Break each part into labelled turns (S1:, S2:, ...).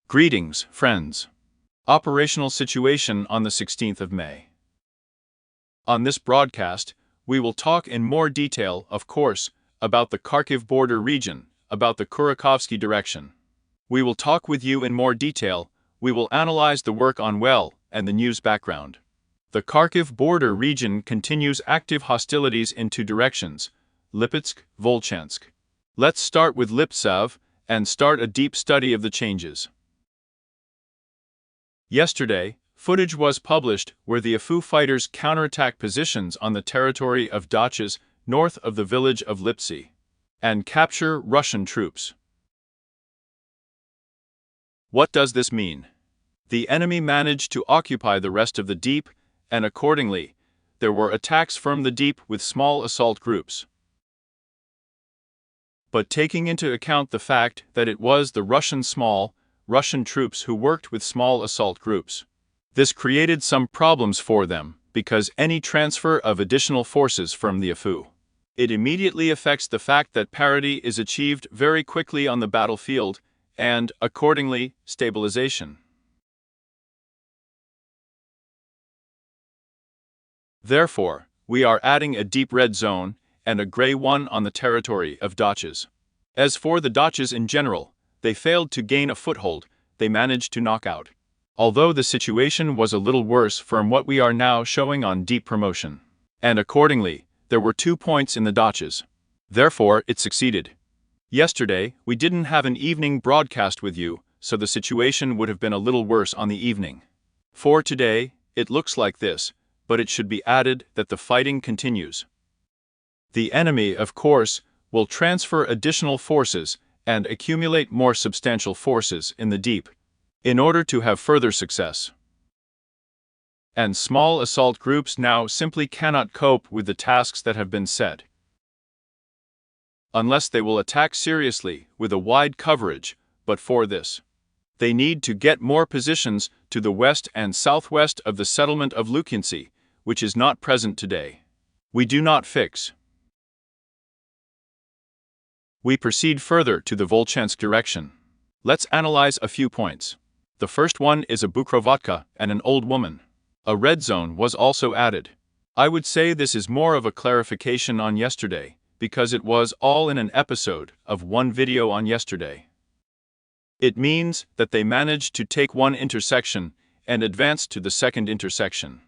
S1: Greetings, friends. Operational situation on the 16th of May. On this broadcast, we will talk in more detail, of course, about the Kharkiv border region, about the Kurakovsky direction. We will talk with you in more detail, we will analyze the work on well and the news background. The Kharkiv border region continues active hostilities in two directions, Lipetsk, Volchansk. Let's start with Liptsev and start a deep study of the changes. Yesterday, footage was published where the AFU fighters counterattack positions on the territory of Dachas north of the village of Liptsi and capture Russian troops. What does this mean? The enemy managed to occupy the rest of the deep, and accordingly, there were attacks from the deep with small assault groups. But taking into account the fact that it was the Russian troops who worked with small assault groups, this created some problems for them because any transfer of additional forces from the AFU, it immediately affects the fact that parity is achieved very quickly on the battlefield and, accordingly, stabilization. Therefore, we are adding a deep red zone and a gray one on the territory of Dachas. As for the Dachas in general, they failed to gain a foothold, they managed to knock out. Although the situation was a little worse from what we are now showing on deep promotion. And accordingly, there were 2 points in the Dachas. Therefore, it succeeded. Yesterday, we didn't have an evening broadcast with you, so the situation would have been a little worse on the evening. For today, it looks like this, but it should be added that the fighting continues. The enemy, of course, will transfer additional forces and accumulate more substantial forces in the deep, in order to have further success. And small assault groups now simply cannot cope with the tasks that have been set, unless they will attack seriously with a wide coverage, but for this, they need to get more positions to the west and southwest of the settlement of Lukinsy, which is not present today. We do not fix. We proceed further to the Volchansk direction. Let's analyze a few points. The first one is a Bukrovatka and an old woman. A red zone was also added. I would say this is more of a clarification on yesterday, because it was all in an episode of one video on yesterday. It means that they managed to take one intersection and advance to the second intersection.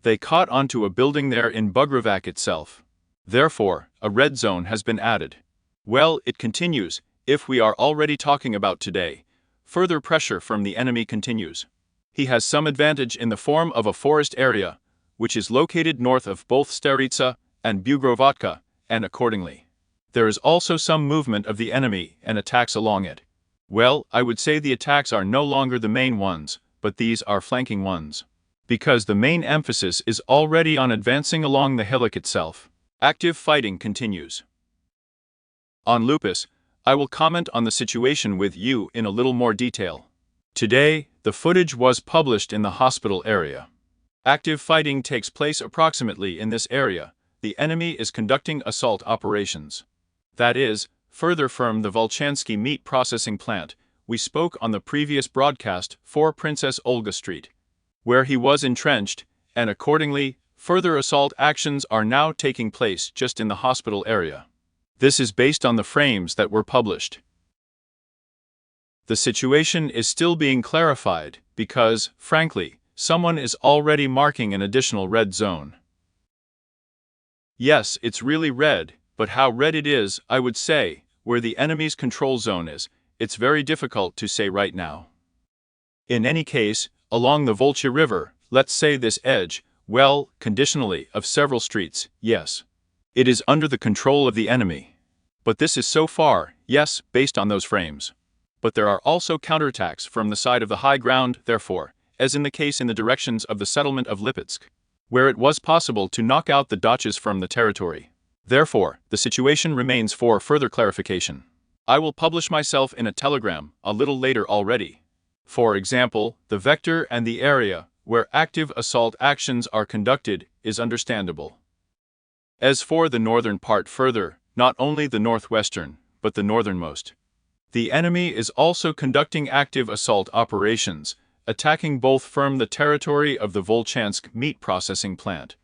S1: They caught onto a building there in Bugrovak itself. Therefore, a red zone has been added. Well, it continues, if we are already talking about today, further pressure from the enemy continues. He has some advantage in the form of a forest area, which is located north of both Staritsa and Bugrovka, and accordingly, there is also some movement of the enemy and attacks along it. Well, I would say the attacks are no longer the main ones, but these are flanking ones. Because the main emphasis is already on advancing along the hillock itself. Active fighting continues. On Lupus, I will comment on the situation with you in a little more detail. Today, the footage was published in the hospital area. Active fighting takes place approximately in this area. The enemy is conducting assault operations. That is, further from the Volchansky meat processing plant, we spoke on the previous broadcast for Princess Olga Street, where he was entrenched, and accordingly, further assault actions are now taking place just in the hospital area. This is based on the frames that were published. The situation is still being clarified because, frankly, someone is already marking an additional red zone. Yes, it's really red, but how red it is, I would say, where the enemy's control zone is, it's very difficult to say right now. In any case, along the Volcha River, let's say this edge, well, conditionally, of several streets, yes. It is under the control of the enemy. But this is so far, yes, based on those frames. But there are also counterattacks from the side of the high ground, therefore, as in the case in the directions of the settlement of Lipetsk, where it was possible to knock out the Dachas from the territory. Therefore, the situation remains for further clarification. I will publish myself in a telegram a little later already. For example, the vector and the area where active assault actions are conducted is understandable. As for the northern part further, not only the northwestern, but the northernmost, The enemy is also conducting active assault operations, attacking both from the territory of the Volchansk meat processing plant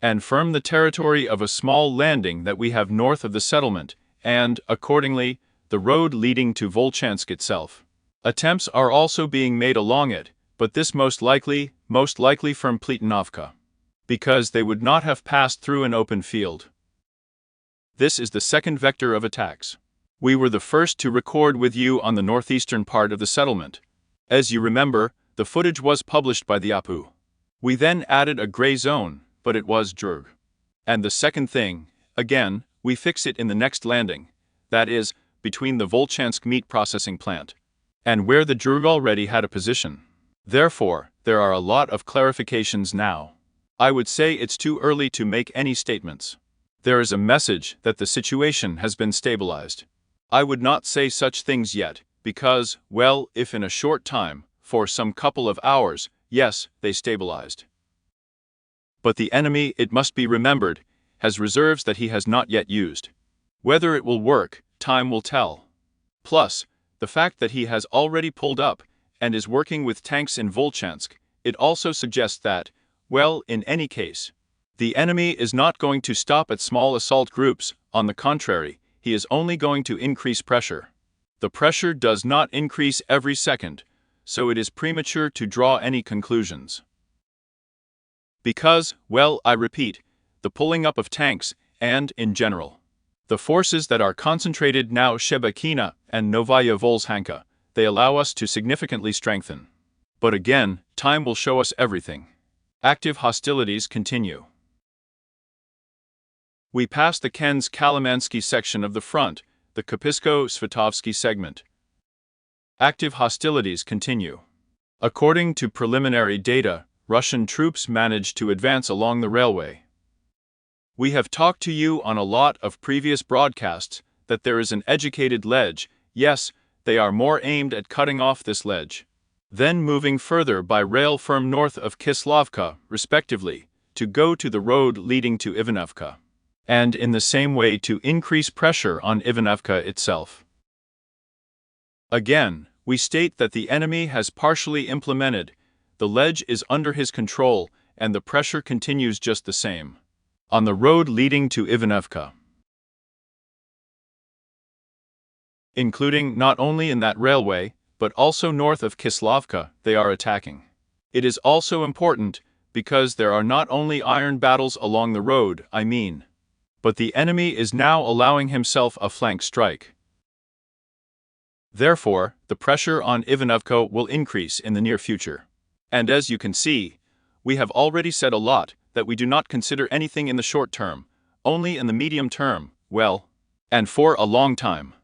S1: and from the territory of a small landing that we have north of the settlement, and, accordingly, the road leading to Volchansk itself. Attempts are also being made along it, but this most likely from Plitanovka, because they would not have passed through an open field. This is the second vector of attacks. We were the first to record with you on the northeastern part of the settlement. As you remember, the footage was published by the APU. We then added a gray zone, but it was Drug. And the second thing, again, we fix it in the next landing, that is, between the Volchansk meat processing plant and where the Drug already had a position. Therefore, there are a lot of clarifications now. I would say it's too early to make any statements. There is a message that the situation has been stabilized. I would not say such things yet, because, well, if in a short time, for some couple of hours, yes, they stabilized. But the enemy, it must be remembered, has reserves that he has not yet used. Whether it will work, time will tell. Plus, the fact that he has already pulled up and is working with tanks in Volchansk, it also suggests that, well, in any case, the enemy is not going to stop at small assault groups. On the contrary, he is only going to increase pressure. The pressure does not increase every second, so it is premature to draw any conclusions. Because, well, I repeat, the pulling up of tanks, and, in general, the forces that are concentrated now Shebekina and Novaya Volzhanka, they allow us to significantly strengthen. But again, time will show us everything. Active hostilities continue. We pass the Kensk-Kalimansky section of the front, the Kapisko-Svitovsky segment. Active hostilities continue. According to preliminary data, Russian troops managed to advance along the railway. We have talked to you on a lot of previous broadcasts that there is an educated ledge. Yes, they are more aimed at cutting off this ledge, then moving further by rail from north of Kislovka, respectively, to go to the road leading to Ivanovka, and in the same way to increase pressure on Ivanovka itself. Again, we state that the enemy has partially implemented, the ledge is under his control, and the pressure continues just the same on the road leading to Ivanovka, including not only in that railway, but also north of Kislovka, they are attacking. It is also important, because there are not only iron battles along the road, but the enemy is now allowing himself a flank strike. Therefore, the pressure on Ivanovka will increase in the near future. And as you can see, we have already said a lot that we do not consider anything in the short term, only in the medium term, well, and for a long time.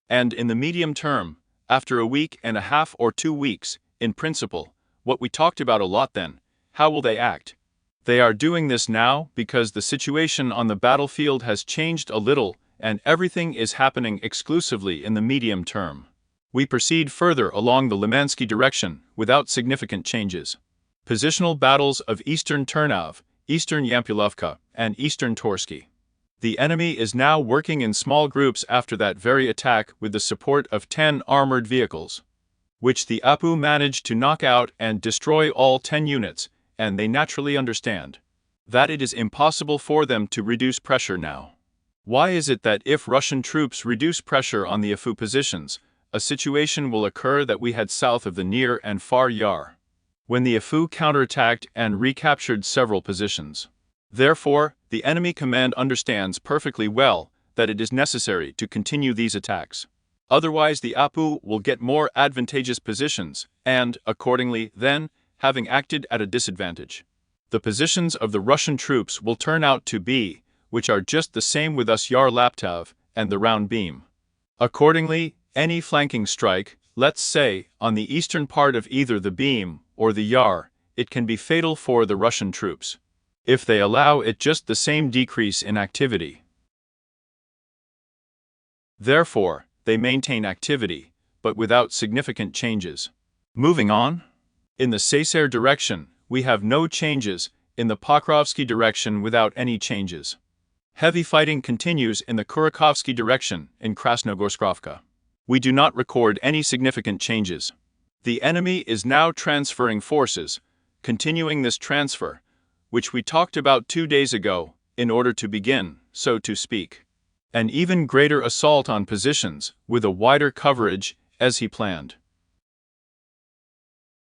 S1: And in the medium term, after a week and a half or 2 weeks, in principle, what we talked about a lot then, how will they act? They are doing this now because the situation on the battlefield has changed a little and everything is happening exclusively in the medium term. We proceed further along the Limansky direction without significant changes. Positional battles of Eastern Turnov, Eastern Yampulovka, and Eastern Torsky. The enemy is now working in small groups after that very attack with the support of 10 armored vehicles, which the APU managed to knock out and destroy all 10 units, and they naturally understand that it is impossible for them to reduce pressure now. Why is it that if Russian troops reduce pressure on the APU positions, a situation will occur that we had south of the Near and Far Yar, when the APU counterattacked and recaptured several positions? Therefore, the enemy command understands perfectly well that it is necessary to continue these attacks. Otherwise the APU will get more advantageous positions, and, accordingly, then, having acted at a disadvantage, the positions of the Russian troops will turn out to be, which are just the same with us Yar Laptov and the round beam. Accordingly, any flanking strike, let's say, on the eastern part of either the beam or the Yar, it can be fatal for the Russian troops, if they allow it just the same decrease in activity. Therefore, they maintain activity, but without significant changes. Moving on. In the Sacer direction, we have no changes, in the Pokrovsky direction without any changes. Heavy fighting continues in the Kurakhovsky direction in Krasnogorskrovka. We do not record any significant changes. The enemy is now transferring forces, continuing this transfer, which we talked about 2 days ago, in order to begin, so to speak, an even greater assault on positions, with a wider coverage, as he planned.